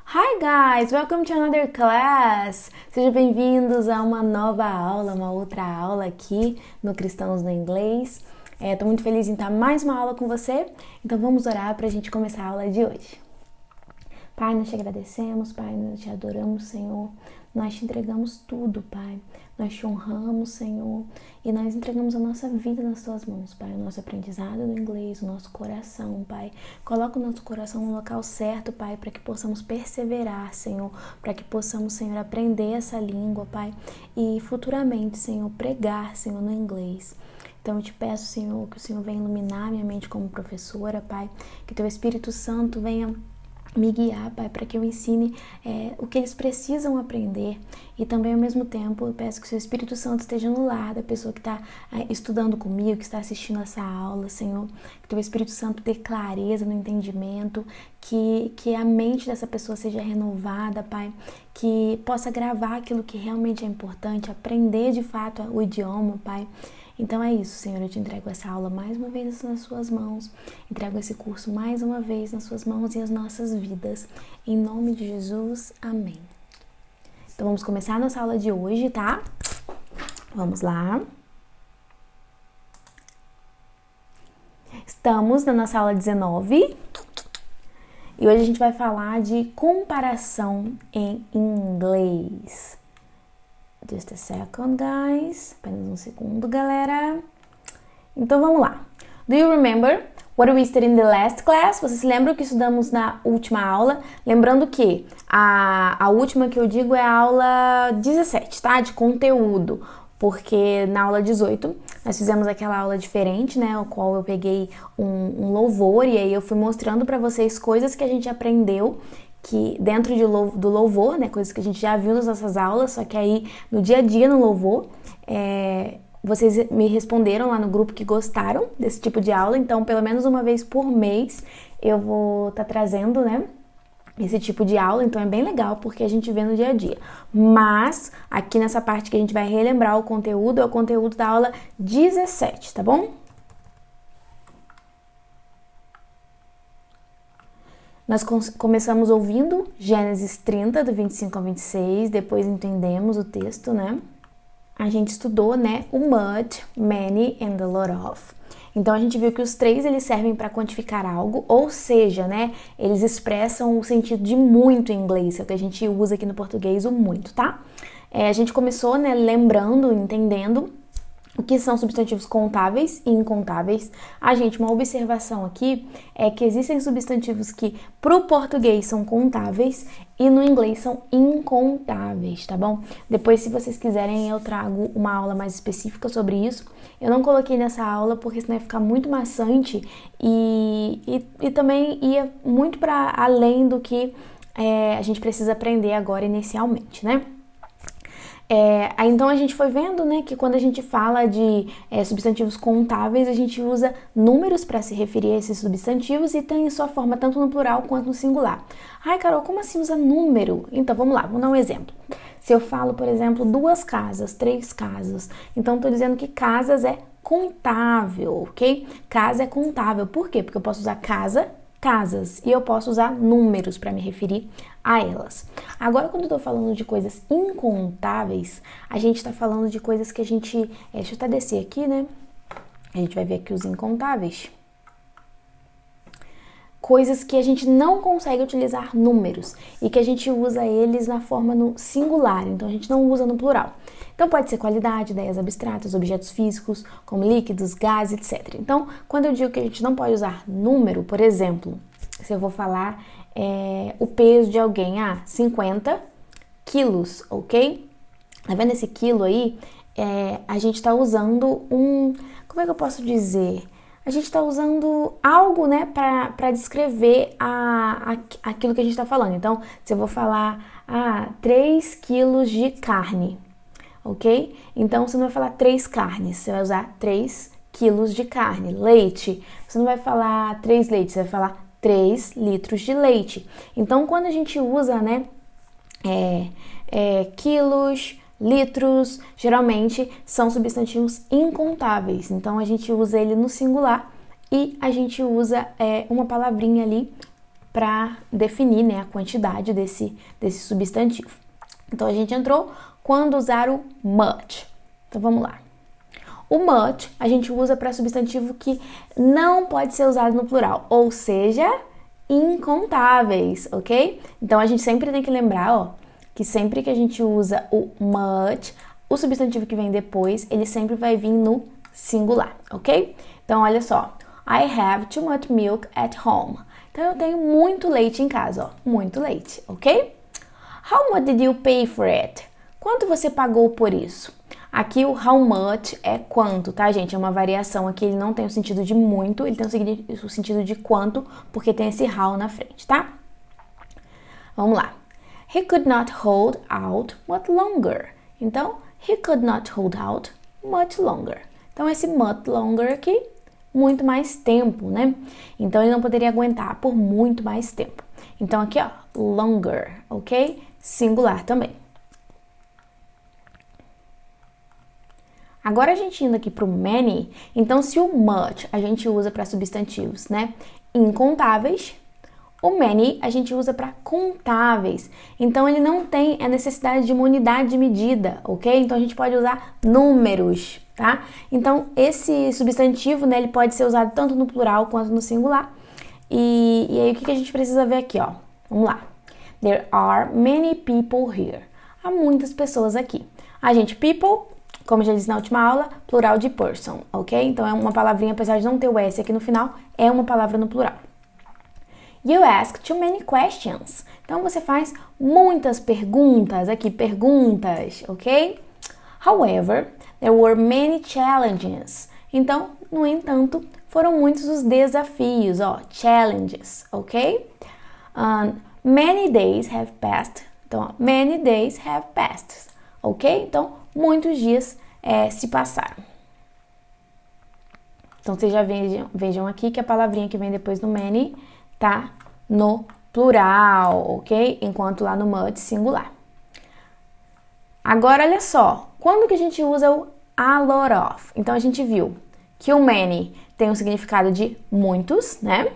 Hi guys, welcome to another class! Sejam bem-vindos a uma nova aula, uma outra aula aqui no Cristãos no Inglês. Tô muito feliz em estar mais uma aula com você, então vamos orar para a gente começar a aula de hoje. Pai, nós te agradecemos, Pai, nós te adoramos, Senhor. Nós te entregamos tudo, Pai. Nós te honramos, Senhor. E nós entregamos a nossa vida nas tuas mãos, Pai. O nosso aprendizado do inglês, o nosso coração, Pai. Coloca o nosso coração no local certo, Pai, para que possamos perseverar, Senhor. Para que possamos, Senhor, aprender essa língua, Pai. E futuramente, Senhor, pregar, Senhor, no inglês. Então eu te peço, Senhor, que o Senhor venha iluminar minha mente como professora, Pai. Que teu Espírito Santo venha me guiar, Pai, para que eu ensine o que eles precisam aprender. E também, ao mesmo tempo, eu peço que o seu Espírito Santo esteja no lar da pessoa que está estudando comigo, que está assistindo essa aula, Senhor. Que o teu Espírito Santo dê clareza no entendimento, que a mente dessa pessoa seja renovada, Pai. Que possa gravar aquilo que realmente é importante, aprender de fato o idioma, Pai. Então é isso, Senhor, eu te entrego essa aula mais uma vez nas suas mãos, entrego esse curso mais uma vez nas suas mãos e as nossas vidas. Em nome de Jesus, amém. Então vamos começar a nossa aula de hoje, tá? Vamos lá. Estamos na nossa aula 19 e hoje a gente vai falar de comparação em inglês. Just a second, guys. Apenas um segundo, galera. Então, vamos lá. Do you remember what we studied in the last class? Vocês se lembram que estudamos na última aula? Lembrando que a última que eu digo é a aula 17, tá? De conteúdo. Porque na aula 18 nós fizemos aquela aula diferente, né? O qual eu peguei um louvor e aí eu fui mostrando pra vocês coisas que a gente aprendeu que dentro do louvor, né, coisas que a gente já viu nas nossas aulas, só que aí no dia a dia no louvor, vocês me responderam lá no grupo que gostaram desse tipo de aula, então pelo menos uma vez por mês eu vou estar trazendo, né, esse tipo de aula, então é bem legal porque a gente vê no dia a dia. Mas aqui nessa parte que a gente vai relembrar o conteúdo, é o conteúdo da aula 17, tá bom? Nós começamos ouvindo Gênesis 30, do 25 ao 26, depois entendemos o texto, né? A gente estudou, né, o much, many and a lot of. Então a gente viu que os três eles servem para quantificar algo, ou seja, né, eles expressam o sentido de muito em inglês, é o que a gente usa aqui no português, o muito, tá? A gente começou, né, lembrando, entendendo o que são substantivos contáveis e incontáveis. Gente, uma observação aqui é que existem substantivos que pro português são contáveis e no inglês são incontáveis, tá bom? Depois, se vocês quiserem, eu trago uma aula mais específica sobre isso. Eu não coloquei nessa aula porque senão ia ficar muito maçante e também ia muito para além do que a gente precisa aprender agora inicialmente, né? Então a gente foi vendo, né, que quando a gente fala de substantivos contáveis, a gente usa números para se referir a esses substantivos e tem sua forma tanto no plural quanto no singular. Ai, Carol, como assim usa número? Então vamos lá, vamos dar um exemplo. Se eu falo, por exemplo, 2 casas, 3 casas, então estou dizendo que casas é contável, ok? Casa é contável. Por quê? Porque eu posso usar casa, casas, e eu posso usar números para me referir a elas. Agora, quando eu tô falando de coisas incontáveis, a gente tá falando de coisas que a gente... deixa eu até descer aqui, né? A gente vai ver aqui os incontáveis. Coisas que a gente não consegue utilizar números e que a gente usa eles na forma no singular, então a gente não usa no plural. Então pode ser qualidade, ideias abstratas, objetos físicos, como líquidos, gases, etc. Então, quando eu digo que a gente não pode usar número, por exemplo, se eu vou falar o peso de alguém, 50 quilos, ok? Tá vendo esse quilo aí? A gente tá usando como é que eu posso dizer? A gente está usando algo, né, para descrever aquilo que a gente está falando. Então, se eu vou falar, 3 quilos de carne, ok? Então, você não vai falar 3 carnes, você vai usar 3 quilos de carne. Leite, você não vai falar 3 leites, você vai falar 3 litros de leite. Então, quando a gente usa, né, quilos, litros, geralmente são substantivos incontáveis. Então, a gente usa ele no singular e a gente usa uma palavrinha ali para definir, né, a quantidade desse substantivo. Então, a gente entrou quando usar o much. Então, vamos lá. O much a gente usa para substantivo que não pode ser usado no plural, ou seja, incontáveis, ok? Então, a gente sempre tem que lembrar, ó, que sempre que a gente usa o much, o substantivo que vem depois, ele sempre vai vir no singular, ok? Então, olha só. I have too much milk at home. Então, eu tenho muito leite em casa, ó. Muito leite, ok? How much did you pay for it? Quanto você pagou por isso? Aqui o how much é quanto, tá, gente? É uma variação aqui, ele não tem o sentido de muito, ele tem o sentido de quanto, porque tem esse how na frente, tá? Vamos lá. He could not hold out much longer. Então, he could not hold out much longer. Então, esse much longer aqui, muito mais tempo, né? Então, ele não poderia aguentar por muito mais tempo. Então, aqui, ó, longer, ok? Singular também. Agora, a gente indo aqui pro many, então, se o much a gente usa para substantivos, né? Incontáveis, o many a gente usa para contáveis. Então, ele não tem a necessidade de uma unidade de medida, ok? Então, a gente pode usar números, tá? Então, esse substantivo, né, ele pode ser usado tanto no plural quanto no singular. E aí, o que a gente precisa ver aqui, ó? Vamos lá. There are many people here. Há muitas pessoas aqui. A gente, people, como eu já disse na última aula, plural de person, ok? Então, é uma palavrinha, apesar de não ter o S aqui no final, é uma palavra no plural. You ask too many questions. Então, você faz muitas perguntas aqui, perguntas, ok? However, there were many challenges. Então, no entanto, foram muitos os desafios, ó, challenges, ok? Many days have passed. Então, ó, many days have passed, ok? Então, muitos dias se passaram. Então, vocês já vejam aqui que a palavrinha que vem depois do many tá no plural, ok? Enquanto lá no much, singular. Agora, olha só. Quando que a gente usa o a lot of? Então, a gente viu que o many tem um significado de muitos, né?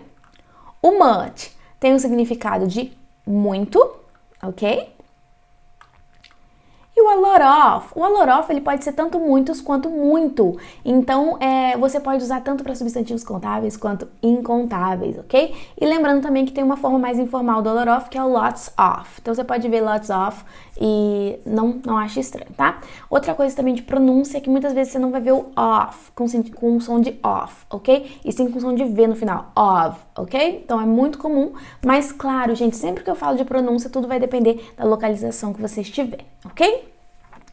O much tem um significado de muito, ok? E o a lot of, ele pode ser tanto muitos quanto muito. Então, você pode usar tanto para substantivos contáveis quanto incontáveis, ok? E lembrando também que tem uma forma mais informal do a lot of, que é o lots of. Então, você pode ver lots of e não acha estranho, tá? Outra coisa também de pronúncia é que muitas vezes você não vai ver o of com um som de off, ok? E sim com som de V no final, of, ok? Então, é muito comum, mas claro, gente, sempre que eu falo de pronúncia, tudo vai depender da localização que você estiver, ok?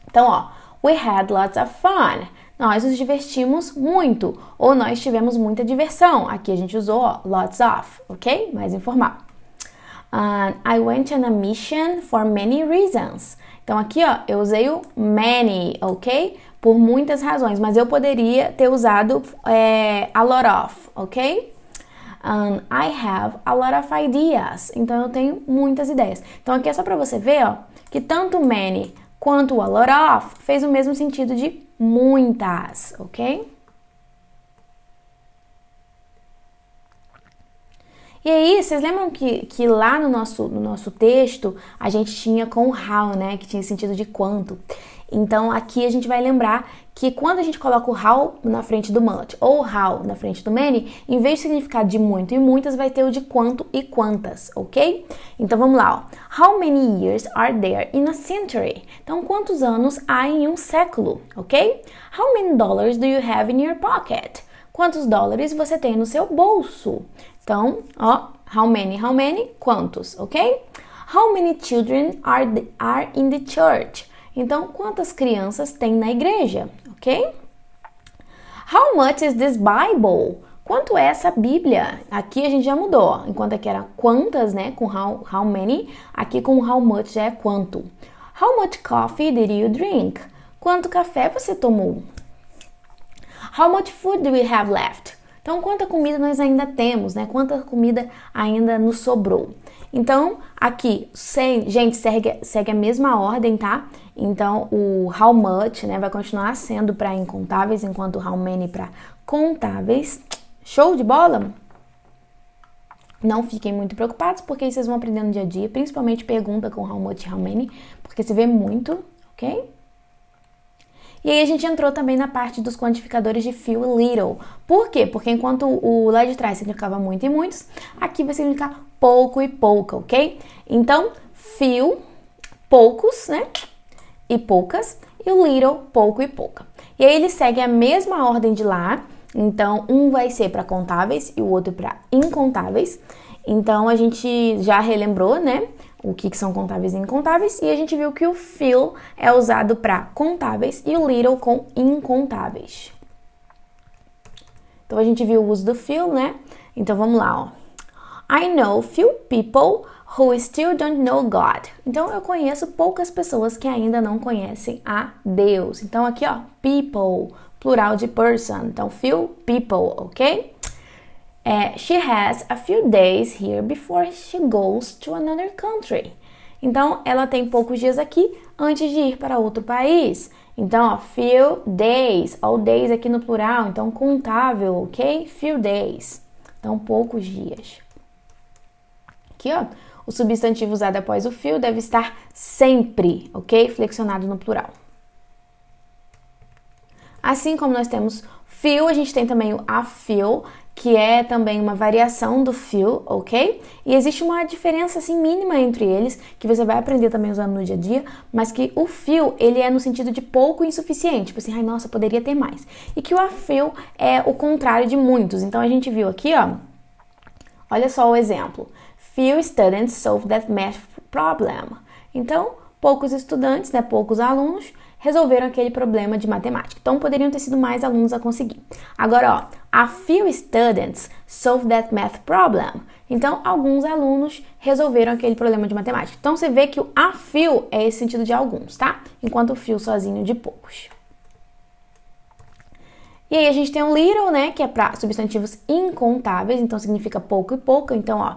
Então, ó, we had lots of fun. Nós nos divertimos muito, ou nós tivemos muita diversão. Aqui a gente usou, ó, lots of, ok? Mais informal. I went on a mission for many reasons. Então, aqui, ó, eu usei o many, ok? Por muitas razões, mas eu poderia ter usado a lot of, ok? I have a lot of ideas. Então, eu tenho muitas ideias. Então, aqui é só pra você ver, ó, que tanto many quanto a lot of fez o mesmo sentido de muitas, ok? E aí, vocês lembram que lá no nosso texto a gente tinha com o how, né? Que tinha sentido de quanto. Então, aqui a gente vai lembrar que quando a gente coloca o how na frente do much ou how na frente do many, em vez de significar de muito e muitas, vai ter o de quanto e quantas, ok? Então, vamos lá, ó. How many years are there in a century? Então, quantos anos há em um século, ok? How many dollars do you have in your pocket? Quantos dólares você tem no seu bolso? Então, ó, how many, quantos, ok? How many children are in the church? Então, quantas crianças tem na igreja, ok? How much is this Bible? Quanto é essa Bíblia? Aqui a gente já mudou, enquanto aqui era quantas, né, com how many, aqui com how much já é quanto. How much coffee did you drink? Quanto café você tomou? How much food do we have left? Então, quanta comida nós ainda temos, né? Quanta comida ainda nos sobrou? Então, aqui, gente, segue a mesma ordem, tá? Então, o how much, né, vai continuar sendo para incontáveis, enquanto o how many para contáveis. Show de bola? Não fiquem muito preocupados, porque vocês vão aprendendo no dia a dia, principalmente pergunta com how much, how many, porque você vê muito, ok? E aí a gente entrou também na parte dos quantificadores de few e little. Por quê? Porque enquanto o lá de trás significava muito e muitos, aqui vai significar pouco e pouca, ok? Então, few, poucos, né? E poucas, e o little, pouco e pouca. E aí eles seguem a mesma ordem de lá, então um vai ser para contáveis e o outro para incontáveis. Então a gente já relembrou, né? O que são contáveis e incontáveis, e a gente viu que o few é usado para contáveis e o little com incontáveis. Então a gente viu o uso do few, né? Então vamos lá, ó. I know few people who still don't know God. Então eu conheço poucas pessoas que ainda não conhecem a Deus. Então aqui, ó, people, plural de person. Então few people, ok? She has a few days here before she goes to another country. Então, ela tem poucos dias aqui antes de ir para outro país. Então, ó, few days, all days aqui no plural, então contável, ok? Few days. Então, poucos dias. Aqui, ó, o substantivo usado após o few deve estar sempre, ok? Flexionado no plural. Assim como nós temos few, a gente tem também o a few, que é também uma variação do few, ok? E existe uma diferença, assim, mínima entre eles, que você vai aprender também usando no dia a dia, mas que o few, ele é no sentido de pouco e insuficiente, tipo assim, ai, nossa, poderia ter mais. E que o a few é o contrário de muitos. Então, a gente viu aqui, ó, olha só o exemplo. Few students solve that math problem. Então, poucos estudantes, né, poucos alunos, resolveram aquele problema de matemática. Então, poderiam ter sido mais alunos a conseguir. Agora, ó, a few students solve that math problem. Então, alguns alunos resolveram aquele problema de matemática. Então, você vê que o a few é esse sentido de alguns, tá? Enquanto o few sozinho de poucos. E aí, a gente tem o little, né, que é para substantivos incontáveis, então significa pouco e pouca. Então, ó,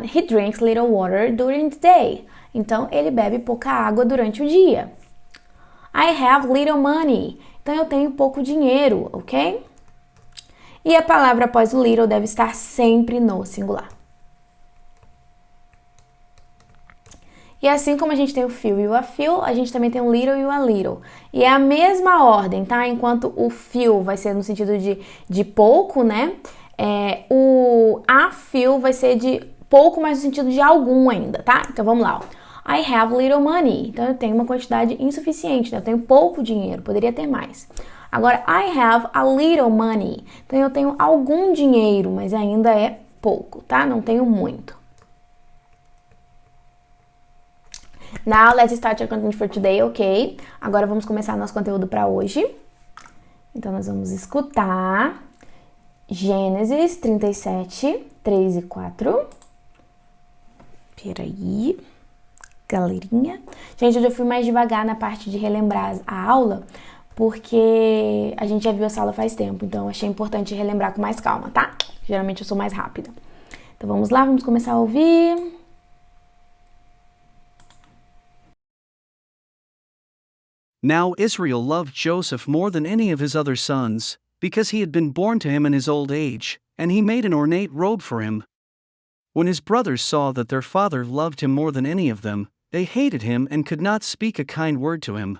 he drinks little water during the day. Então, ele bebe pouca água durante o dia. I have little money. Então, eu tenho pouco dinheiro, ok? E a palavra após o little deve estar sempre no singular. E assim como a gente tem o few e o a few, a gente também tem o little e o a little. E é a mesma ordem, tá? Enquanto o few vai ser no sentido de pouco, né? O a few vai ser de pouco, mas no sentido de algum ainda, tá? Então, vamos lá, ó. I have little money. Então, eu tenho uma quantidade insuficiente, né? Eu tenho pouco dinheiro, poderia ter mais. Agora, I have a little money. Então, eu tenho algum dinheiro, mas ainda é pouco, tá? Não tenho muito. Now, let's start our content for today, ok? Agora, vamos começar nosso conteúdo para hoje. Então, nós vamos escutar Gênesis 37, 3 e 4. Peraí, galerinha. Gente, hoje eu fui mais devagar na parte de relembrar a aula, porque a gente já viu essa aula faz tempo, então eu achei importante relembrar com mais calma, tá? Geralmente eu sou mais rápida. Então vamos lá, vamos começar a ouvir. Now Israel loved Joseph more than any of his other sons, because he had been born to him in his old age, and he made an ornate robe for him. When his brothers saw that their father loved him more than any of them, they hated him and could not speak a kind word to him.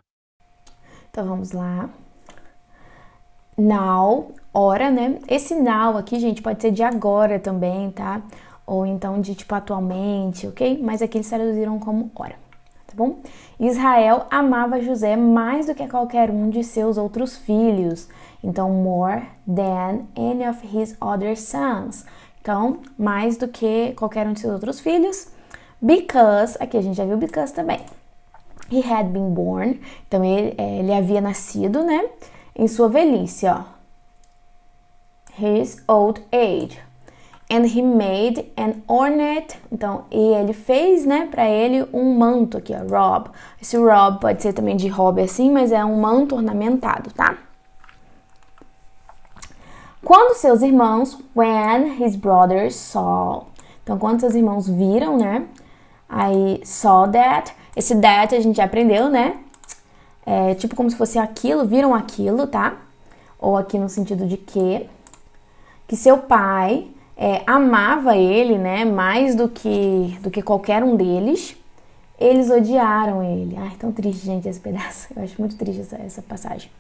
Então vamos lá. Now, ora, né? Esse now aqui, gente, pode ser de agora também, tá? Ou então de tipo atualmente, ok? Mas aqui eles traduziram como ora, tá bom? Israel amava José mais do que qualquer um de seus outros filhos. Então, more than any of his other sons. Então, mais do que qualquer um de seus outros filhos. Because, aqui a gente já viu because também. He had been born, então ele havia nascido, né? Em sua velhice, ó. His old age. And he made an ornate, então, e ele fez, né, pra ele um manto aqui, ó, robe. Esse robe pode ser também de robe assim, mas é um manto ornamentado, tá? Quando seus irmãos, when his brothers saw. Então, quando seus irmãos viram, né? Aí, saw that. Esse that a gente já aprendeu, né? É tipo como se fosse aquilo, viram aquilo, tá? Ou aqui no sentido de que seu pai amava ele, né, mais do que qualquer um deles, eles odiaram ele. Ai, tão triste, gente, esse pedaço. Eu acho muito triste essa passagem.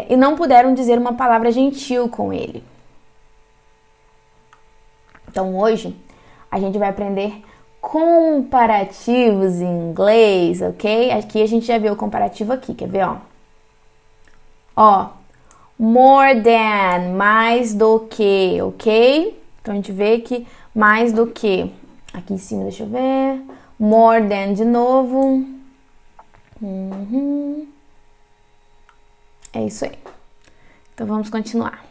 E não puderam dizer uma palavra gentil com ele. Então, hoje, a gente vai aprender comparativos em inglês, ok? Aqui a gente já viu o comparativo aqui, quer ver, ó? Ó, more than, mais do que, ok? Então, a gente vê que mais do que. Aqui em cima, deixa eu ver. More than de novo. É isso aí. Então, vamos continuar.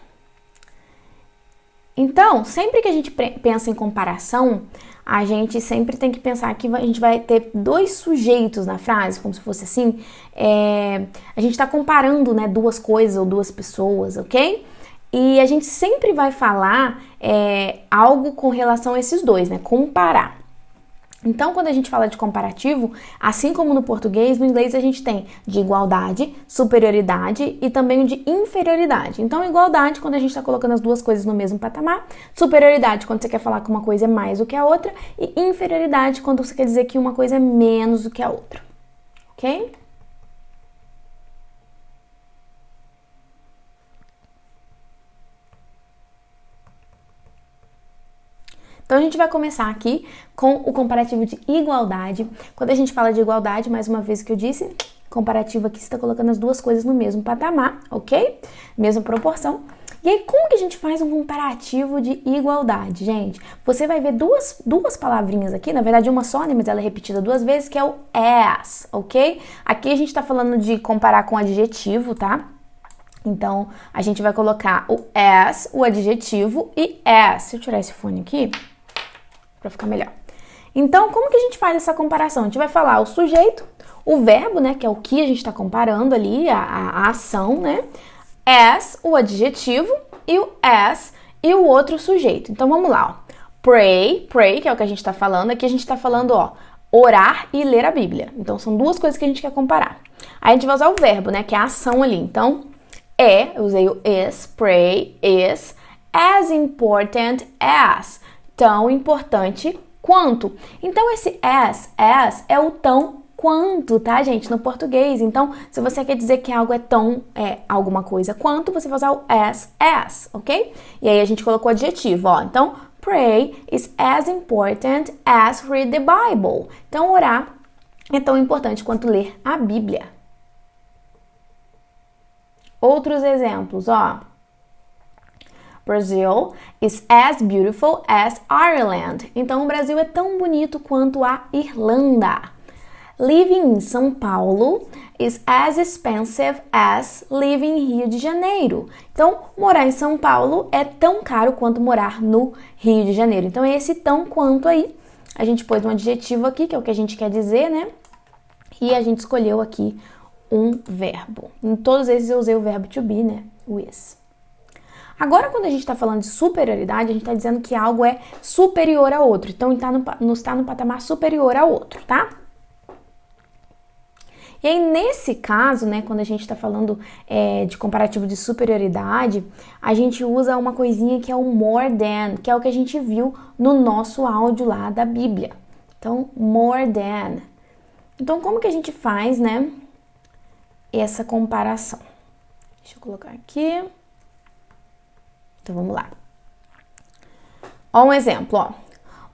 Então, sempre que a gente pensa em comparação, a gente sempre tem que pensar que a gente vai ter dois sujeitos na frase, como se fosse assim. A gente está comparando, né, duas coisas ou duas pessoas, ok? E a gente sempre vai falar algo com relação a esses dois, né? Comparar. Então, quando a gente fala de comparativo, assim como no português, no inglês a gente tem de igualdade, superioridade e também o de inferioridade. Então, igualdade, quando a gente está colocando as duas coisas no mesmo patamar, superioridade, quando você quer falar que uma coisa é mais do que a outra, e inferioridade, quando você quer dizer que uma coisa é menos do que a outra. Ok? Então, a gente vai começar aqui com o comparativo de igualdade. Quando a gente fala de igualdade, mais uma vez que eu disse, comparativo aqui, você está colocando as duas coisas no mesmo patamar, ok? Mesma proporção. E aí, como que a gente faz um comparativo de igualdade, gente? Você vai ver duas palavrinhas aqui, na verdade uma só, né, mas ela é repetida duas vezes, que é o as, ok? Aqui a gente está falando de comparar com adjetivo, tá? Então, a gente vai colocar o as, o adjetivo, e as. Se eu tirar esse fone aqui, para ficar melhor. Então, como que a gente faz essa comparação? A gente vai falar o sujeito, o verbo, né, que é o que a gente está comparando ali, a ação, né? As, o adjetivo, e o as e o outro sujeito. Então, vamos lá, ó. Pray, que é o que a gente está falando. Aqui a gente está falando, ó, orar e ler a Bíblia. Então, são duas coisas que a gente quer comparar. Aí a gente vai usar o verbo, né, que é a ação ali. Então, eu usei o is, pray, is, as important as, tão importante quanto. Então, esse as é o tão quanto, tá, gente, no português. Então, se você quer dizer que algo é tão, alguma coisa quanto, você vai usar o as, ok? E aí, a gente colocou o adjetivo, ó. Então, pray is as important as read the Bible. Então, orar é tão importante quanto ler a Bíblia. Outros exemplos, ó. Brazil is as beautiful as Ireland. Então, o Brasil é tão bonito quanto a Irlanda. Living in São Paulo is as expensive as living em Rio de Janeiro. Então, morar em São Paulo é tão caro quanto morar no Rio de Janeiro. Então, é esse tão quanto aí. A gente pôs um adjetivo aqui, que é o que a gente quer dizer, né? E a gente escolheu aqui um verbo. Em todos esses eu usei o verbo to be, né? O is. Agora, quando a gente está falando de superioridade, a gente está dizendo que algo é superior a outro. Então, está no patamar superior a outro, tá? E aí, nesse caso, né, quando a gente está falando de comparativo de superioridade, a gente usa uma coisinha que é o more than, que é o que a gente viu no nosso áudio lá da Bíblia. Então, more than. Então, como que a gente faz, né, essa comparação? Deixa eu colocar aqui. Então, vamos lá. Ó, um exemplo, ó.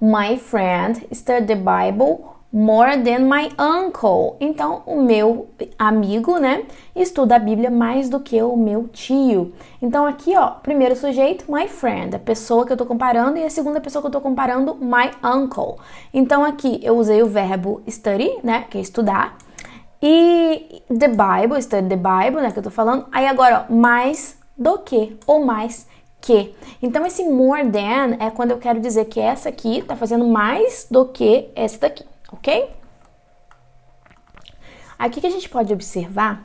My friend studied the Bible more than my uncle. Então, o meu amigo, né, estuda a Bíblia mais do que o meu tio. Então, aqui, ó, primeiro sujeito, my friend, a pessoa que eu tô comparando, e a segunda pessoa que eu tô comparando, my uncle. Então, aqui eu usei o verbo study, né, que é estudar, e the Bible, study the Bible, né, que eu tô falando. Aí, agora, ó, mais do que, ou mais que. Então, esse more than é quando eu quero dizer que essa aqui tá fazendo mais do que essa daqui, ok? Aqui que a gente pode observar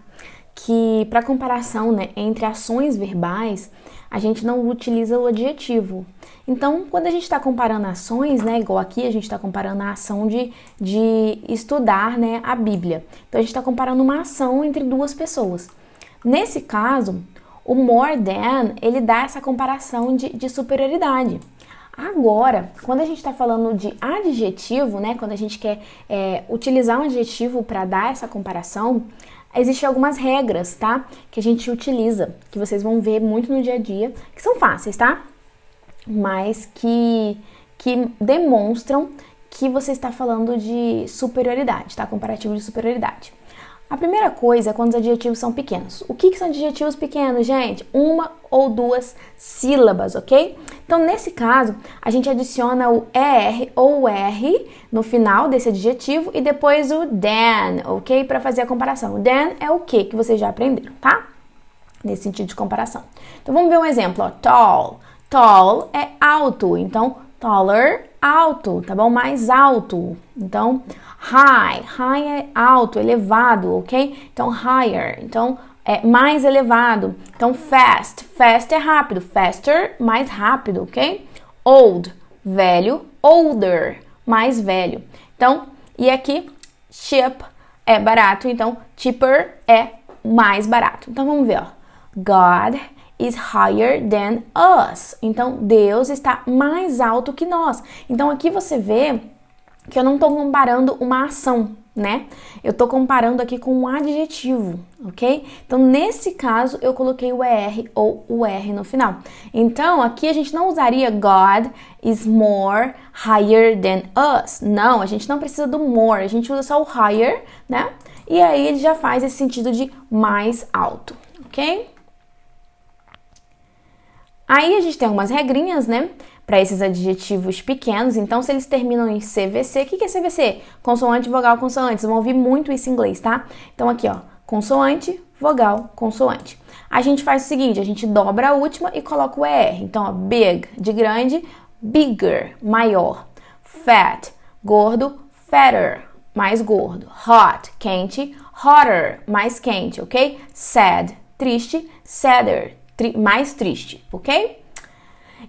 que para comparação, né, entre ações verbais, a gente não utiliza o adjetivo. Então, quando a gente está comparando ações, né, igual aqui a gente está comparando a ação de estudar, né, a Bíblia. Então, a gente está comparando uma ação entre duas pessoas. Nesse caso, O more than, ele dá essa comparação de superioridade. Agora, quando a gente está falando de adjetivo, né, quando a gente quer utilizar um adjetivo para dar essa comparação, existem algumas regras, tá, que a gente utiliza, que vocês vão ver muito no dia a dia, que são fáceis, tá, mas que demonstram que você está falando de superioridade, tá, comparativo de superioridade. A primeira coisa é quando os adjetivos são pequenos. O que são adjetivos pequenos, gente? Uma ou duas sílabas, ok? Então, nesse caso, a gente adiciona o ER ou o R no final desse adjetivo e depois o than, ok? Para fazer a comparação. O than é o que vocês já aprenderam, tá? Nesse sentido de comparação. Então, vamos ver um exemplo, ó. Tall. Tall é alto, então taller, alto, tá bom? Mais alto. Então, high. High é alto, elevado, ok? Então, higher. Então, é mais elevado. Então, fast. Fast é rápido. Faster, mais rápido, ok? Old, velho. Older, mais velho. Então, e aqui, cheap é barato. Então, cheaper é mais barato. Então, vamos ver, ó. God is higher than us. Então, Deus está mais alto que nós. Então, aqui você vê que eu não estou comparando uma ação, né? Eu estou comparando aqui com um adjetivo, ok? Então, nesse caso, eu coloquei o ER ou o R no final. Então, aqui a gente não usaria God is more higher than us. Não, a gente não precisa do more, a gente usa só o higher, né? E aí ele já faz esse sentido de mais alto, ok? Aí a gente tem algumas regrinhas, né, para esses adjetivos pequenos. Então, se eles terminam em CVC, o que é CVC? Consoante, vogal, consoante. Vocês vão ouvir muito isso em inglês, tá? Então, aqui, ó, consoante, vogal, consoante. A gente faz o seguinte, a gente dobra a última e coloca o ER. Então, ó, big, de grande, bigger, maior. Fat, gordo, fatter, mais gordo. Hot, quente, hotter, mais quente, ok? Sad, triste, sadder, mais triste, ok?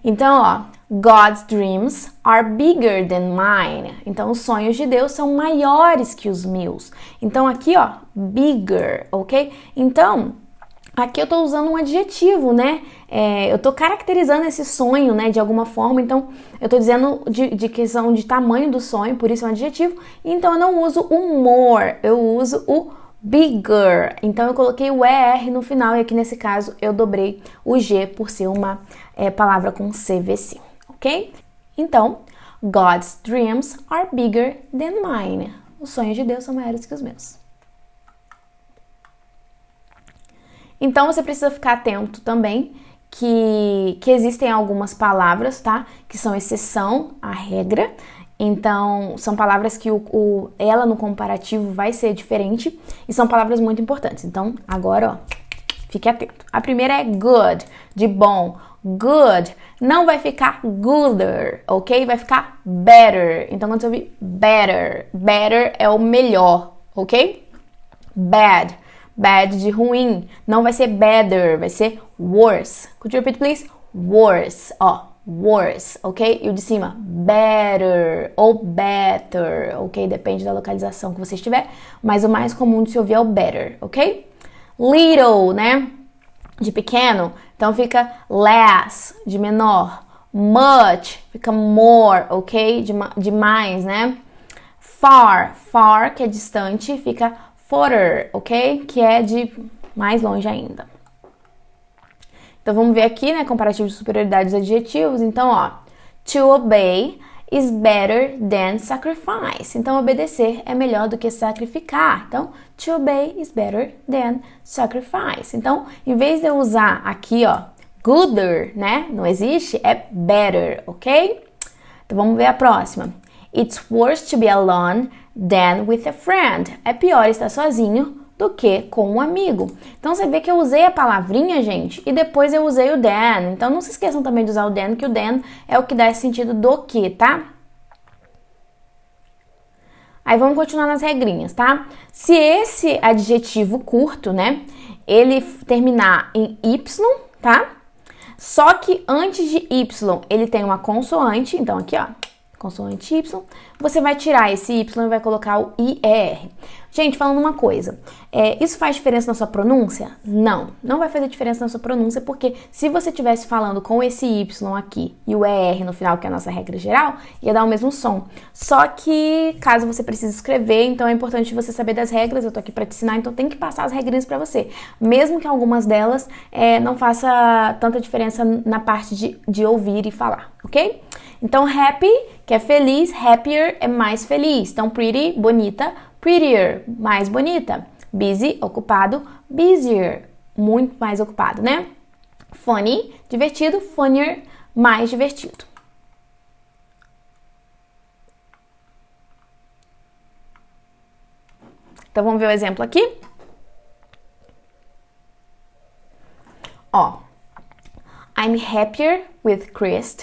Então, ó, God's dreams are bigger than mine. Então, os sonhos de Deus são maiores que os meus. Então, aqui, ó, bigger, ok? Então, aqui eu tô usando um adjetivo, né? Eu tô caracterizando esse sonho, né, de alguma forma. Então, eu tô dizendo de questão de tamanho do sonho, por isso é um adjetivo. Então, eu não uso o more, eu uso o bigger. Então, eu coloquei o ER no final e aqui nesse caso eu dobrei o G por ser uma palavra com CVC, ok? Então, God's dreams are bigger than mine. Os sonhos de Deus são maiores que os meus. Então, você precisa ficar atento também que existem algumas palavras, tá? Que são exceção à regra. Então, são palavras que ela no comparativo vai ser diferente e são palavras muito importantes. Então, agora, ó, fique atento. A primeira é good, de bom. Good não vai ficar gooder, ok? Vai ficar better. Então, quando você ouvir better, better é o melhor, ok? Bad, bad de ruim. Não vai ser better, vai ser worse. Could you repeat, please? Worse, ó. Worse, ok? E o de cima, better ou better, ok? Depende da localização que você estiver, mas o mais comum de se ouvir é o better, ok? Little, né? De pequeno, então fica less, de menor. Much, fica more, ok? De mais, né? Far, far, que é distante, fica further, ok? Que é de mais longe ainda. Então, vamos ver aqui, né, comparativo de superioridade dos adjetivos. Então, ó, to obey is better than sacrifice. Então, obedecer é melhor do que sacrificar. Então, to obey is better than sacrifice. Então, em vez de eu usar aqui, ó, gooder, né, não existe, é better, ok? Então, vamos ver a próxima. It's worse to be alone than with a friend. É pior estar sozinho do que com um amigo. Então, você vê que eu usei a palavrinha, gente, e depois eu usei o than. Então, não se esqueçam também de usar o than, que o than é o que dá esse sentido do que, tá? Aí, vamos continuar nas regrinhas, tá? Se esse adjetivo curto, né, ele terminar em Y, tá? Só que antes de Y, ele tem uma consoante. Então, aqui, ó, consoante Y, você vai tirar esse Y e vai colocar o IER. Gente, falando uma coisa, isso faz diferença na sua pronúncia? Não, não vai fazer diferença na sua pronúncia, porque se você estivesse falando com esse Y aqui e o ER no final, que é a nossa regra geral, ia dar o mesmo som. Só que, caso você precise escrever, então é importante você saber das regras, eu tô aqui pra te ensinar, então tem que passar as regrinhas pra você. Mesmo que algumas delas não faça tanta diferença na parte de ouvir e falar, ok? Então, happy, que é feliz, happier é mais feliz. Então, pretty, bonita, prettier, mais bonita. Busy, ocupado, busier, muito mais ocupado, né? Funny, divertido, funnier, mais divertido. Então, vamos ver o exemplo aqui? Ó, I'm happier with Chris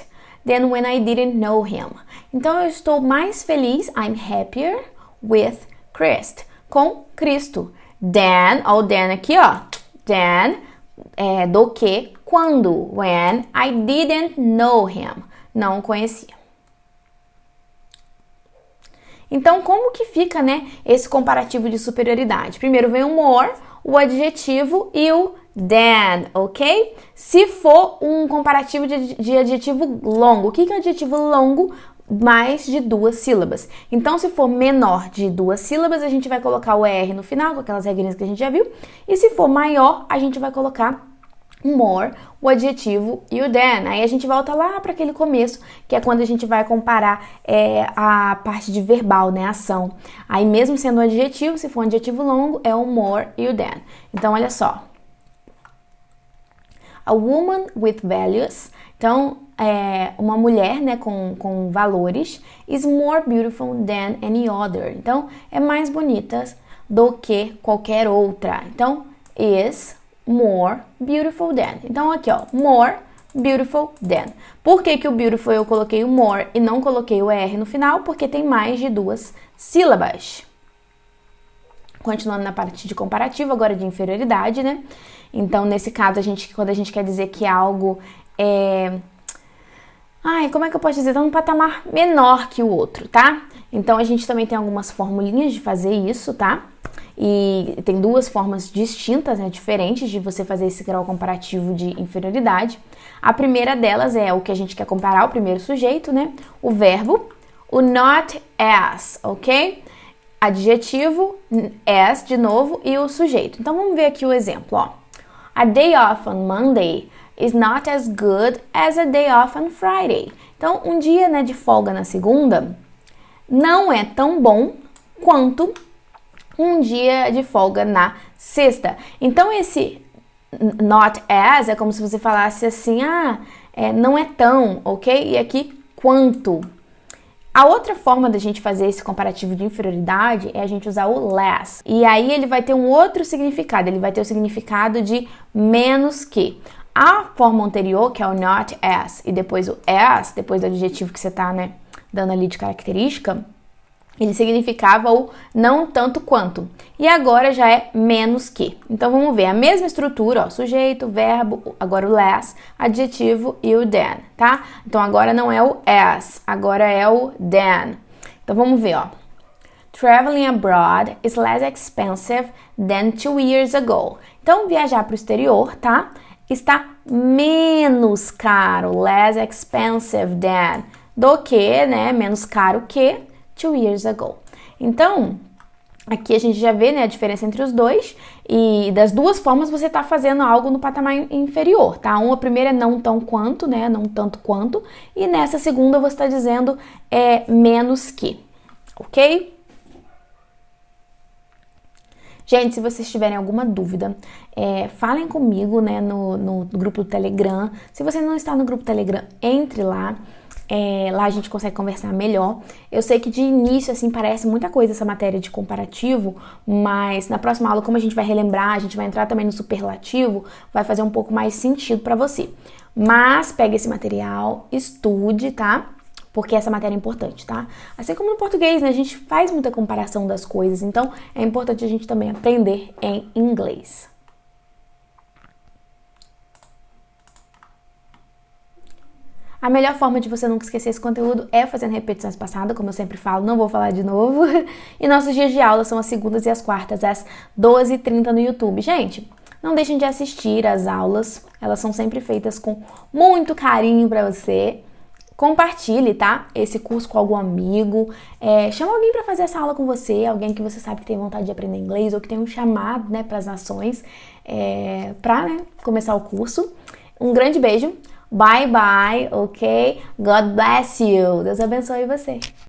than when I didn't know him. Então, eu estou mais feliz, I'm happier with Chris, com Cristo. Than, ó o than aqui, ó. Than, do que, quando, when I didn't know him. Não conhecia. Então, como que fica, né, esse comparativo de superioridade? Primeiro vem o more, o adjetivo e o than, ok? Se for um comparativo de adjetivo longo, o que é adjetivo longo? Mais de 2 sílabas. Então, se for menor de 2 sílabas, a gente vai colocar o ER no final, com aquelas regrinhas que a gente já viu. E se for maior, a gente vai colocar o more, o adjetivo e o than. Aí a gente volta lá para aquele começo, que é quando a gente vai comparar a parte de verbal, né, ação. Aí mesmo sendo um adjetivo, se for um adjetivo longo, é o more e o than. Então, olha só. A woman with values. Então, uma mulher, né, com valores is more beautiful than any other. Então, é mais bonita do que qualquer outra. Então, is more beautiful than. Então, aqui, ó, more beautiful than. Por que que o beautiful eu coloquei o more e não coloquei o ER no final? Porque tem mais de 2 sílabas. Continuando na parte de comparativo, agora de inferioridade, né? Então, nesse caso, quando a gente quer dizer que algo como é que eu posso dizer? Tá num patamar menor que o outro, tá? Então, a gente também tem algumas formulinhas de fazer isso, tá? E tem 2 formas distintas, né, diferentes de você fazer esse grau comparativo de inferioridade. A primeira delas é o que a gente quer comparar, o primeiro sujeito, né? O verbo, o not as, ok? Adjetivo, as de novo, e o sujeito. Então, vamos ver aqui o exemplo, ó. A day off on Monday is not as good as a day off on Friday. Então, um dia, né, de folga na segunda não é tão bom quanto um dia de folga na sexta. Então, esse not as é como se você falasse assim, não é tão, ok? E aqui, quanto. A outra forma da gente fazer esse comparativo de inferioridade é a gente usar o less. E aí ele vai ter um outro significado, ele vai ter o significado de menos que. A forma anterior, que é o not as, e depois o as, depois do adjetivo que você tá, né, dando ali de característica, ele significava o não tanto quanto. E agora já é menos que. Então vamos ver a mesma estrutura, ó, sujeito, verbo, agora o less, adjetivo e o than, tá? Então agora não é o as, agora é o than. Então vamos ver, ó. Traveling abroad is less expensive than 2 years ago. Então viajar para o exterior, tá? Está menos caro, less expensive than, do que, né, menos caro que 2 years ago. Então, aqui a gente já vê, né, a diferença entre os dois, e das 2 formas você está fazendo algo no patamar inferior, tá? A primeira é não tão quanto, né, não tanto quanto, e nessa segunda você está dizendo menos que, ok? Gente, se vocês tiverem alguma dúvida, falem comigo, né, no grupo do Telegram. Se você não está no grupo do Telegram, entre lá. Lá a gente consegue conversar melhor. Eu sei que de início, assim, parece muita coisa essa matéria de comparativo, mas na próxima aula, como a gente vai relembrar, a gente vai entrar também no superlativo, vai fazer um pouco mais sentido para você. Mas pegue esse material, estude, tá? Porque essa matéria é importante, tá? Assim como no português, né? A gente faz muita comparação das coisas, então é importante a gente também aprender em inglês. A melhor forma de você nunca esquecer esse conteúdo é fazendo repetições passadas, como eu sempre falo, não vou falar de novo. E nossos dias de aula são as segundas e as quartas, às 12h30 no YouTube. Gente, não deixem de assistir as aulas, elas são sempre feitas com muito carinho pra você. Compartilhe, tá? Esse curso com algum amigo. Chama alguém pra fazer essa aula com você, alguém que você sabe que tem vontade de aprender inglês ou que tem um chamado, né, pras nações, pra, né, começar o curso. Um grande beijo. Bye, bye, ok? God bless you. Deus abençoe você.